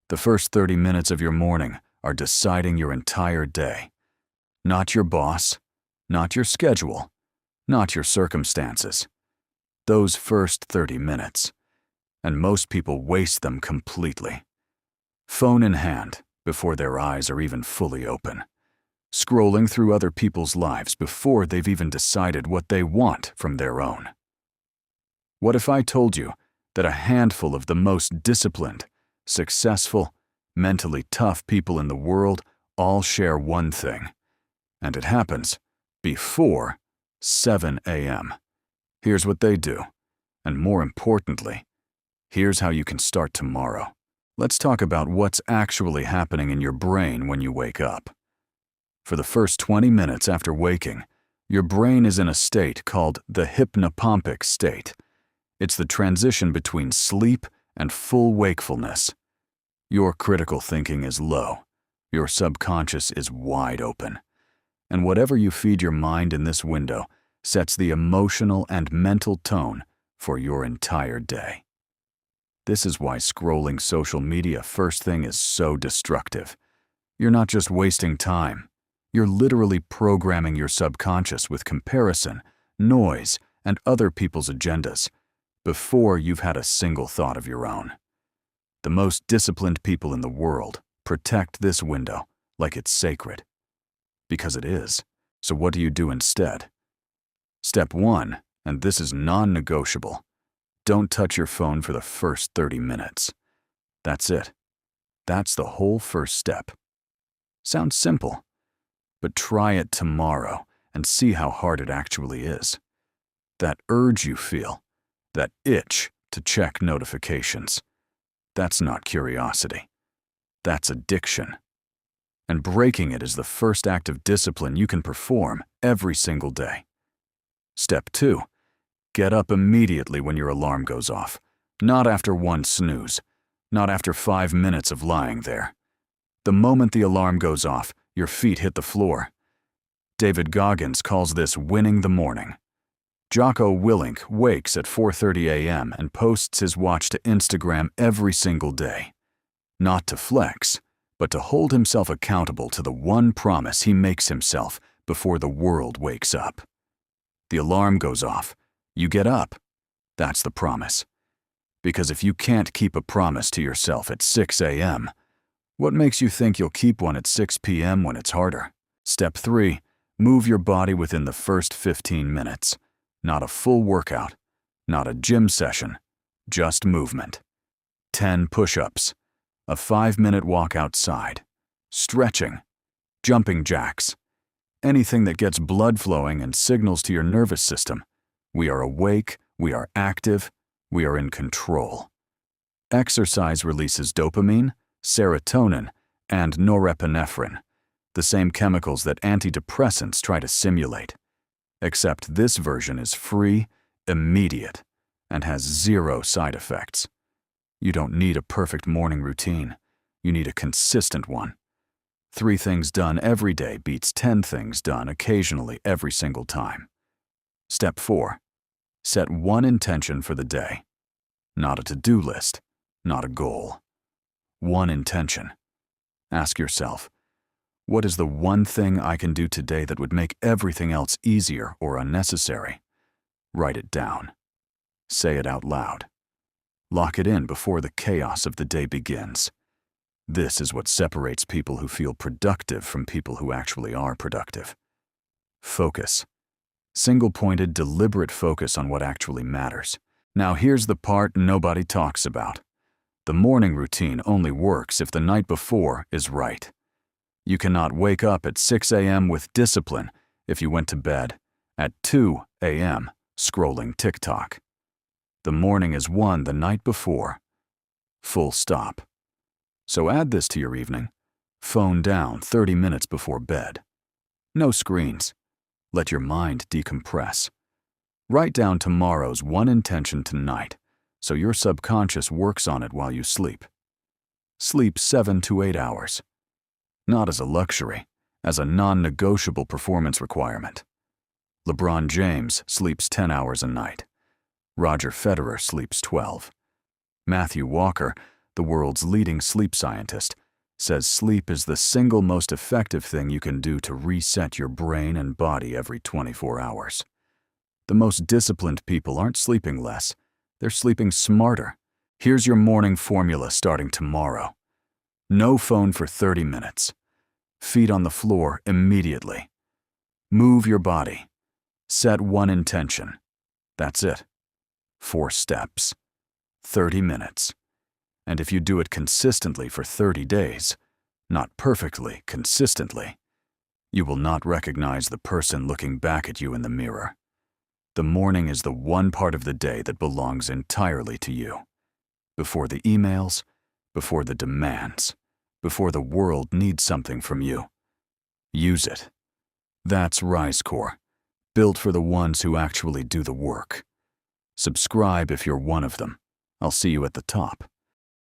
The first 30 minutes of your morning are deciding your entire day. Not your boss, not your schedule, not your circumstances. Those first 30 minutes. And most people waste them completely. Phone in hand before their eyes are even fully open. Scrolling through other people's lives before they've even decided what they want from their own. What if I told you that a handful of the most disciplined, successful, mentally tough people in the world all share one thing, and it happens before 7 a.m. Here's what they do, and more importantly, here's how you can start tomorrow. Let's talk about what's actually happening in your brain when you wake up. For the first 20 minutes after waking, your brain is in a state called the hypnopompic state. It's the transition between sleep and full wakefulness. Your critical thinking is low. Your subconscious is wide open. And whatever you feed your mind in this window sets the emotional and mental tone for your entire day. This is why scrolling social media first thing is so destructive. You're not just wasting time. You're literally programming your subconscious with comparison, noise, and other people's agendas before you've had a single thought of your own. The most disciplined people in the world protect this window like it's sacred. Because it is. So what do you do instead? Step 1, and this is non-negotiable. Don't touch your phone for the first 30 minutes. That's it. That's the whole first step. Sounds simple, but try it tomorrow and see how hard it actually is. That urge you feel, that itch to check notifications, that's not curiosity. That's addiction. And breaking it is the first act of discipline you can perform every single day. Step 2. Get up immediately when your alarm goes off. Not after one snooze. Not after 5 minutes of lying there. The moment the alarm goes off, your feet hit the floor. David Goggins calls this winning the morning. Jocko Willink wakes at 4:30 a.m. and posts his watch to Instagram every single day. Not to flex, but to hold himself accountable to the one promise he makes himself before the world wakes up. The alarm goes off. You get up. That's the promise. Because if you can't keep a promise to yourself at 6 a.m., what makes you think you'll keep one at 6 p.m. when it's harder? Step 3. Move your body within the first 15 minutes. Not a full workout, not a gym session, just movement. 10 push-ups, a 5-minute walk outside, stretching, jumping jacks, anything that gets blood flowing and signals to your nervous system. We are awake, we are active, we are in control. Exercise releases dopamine, serotonin, and norepinephrine, the same chemicals that antidepressants try to simulate. Except this version is free, immediate, and has 0 side effects. You don't need a perfect morning routine. You need a consistent one. 3 things done every day beats 10 things done occasionally every single time. Step 4. Set one intention for the day. Not a to-do list, not a goal. One intention. Ask yourself, what is the one thing I can do today that would make everything else easier or unnecessary? Write it down. Say it out loud. Lock it in before the chaos of the day begins. This is what separates people who feel productive from people who actually are productive. Focus. Single-pointed, deliberate focus on what actually matters. Now here's the part nobody talks about. The morning routine only works if the night before is right. You cannot wake up at 6 a.m. with discipline if you went to bed at 2 a.m. scrolling TikTok. The morning is won the night before. Full stop. So add this to your evening. Phone down 30 minutes before bed. No screens. Let your mind decompress. Write down tomorrow's one intention tonight so your subconscious works on it while you sleep. Sleep 7 to 8 hours. Not as a luxury, as a non-negotiable performance requirement. LeBron James sleeps 10 hours a night. Roger Federer sleeps 12. Matthew Walker, the world's leading sleep scientist, says sleep is the single most effective thing you can do to reset your brain and body every 24 hours. The most disciplined people aren't sleeping less, they're sleeping smarter. Here's your morning formula starting tomorrow. No phone for 30 minutes. Feet on the floor immediately. Move your body. Set one intention. That's it. 4 steps. 30 minutes. And if you do it consistently for 30 days, not perfectly, consistently, you will not recognize the person looking back at you in the mirror. The morning is the one part of the day that belongs entirely to you. Before the emails, before the demands, before the world needs something from you. Use it. That's RiseCore, built for the ones who actually do the work. Subscribe if you're one of them. I'll see you at the top.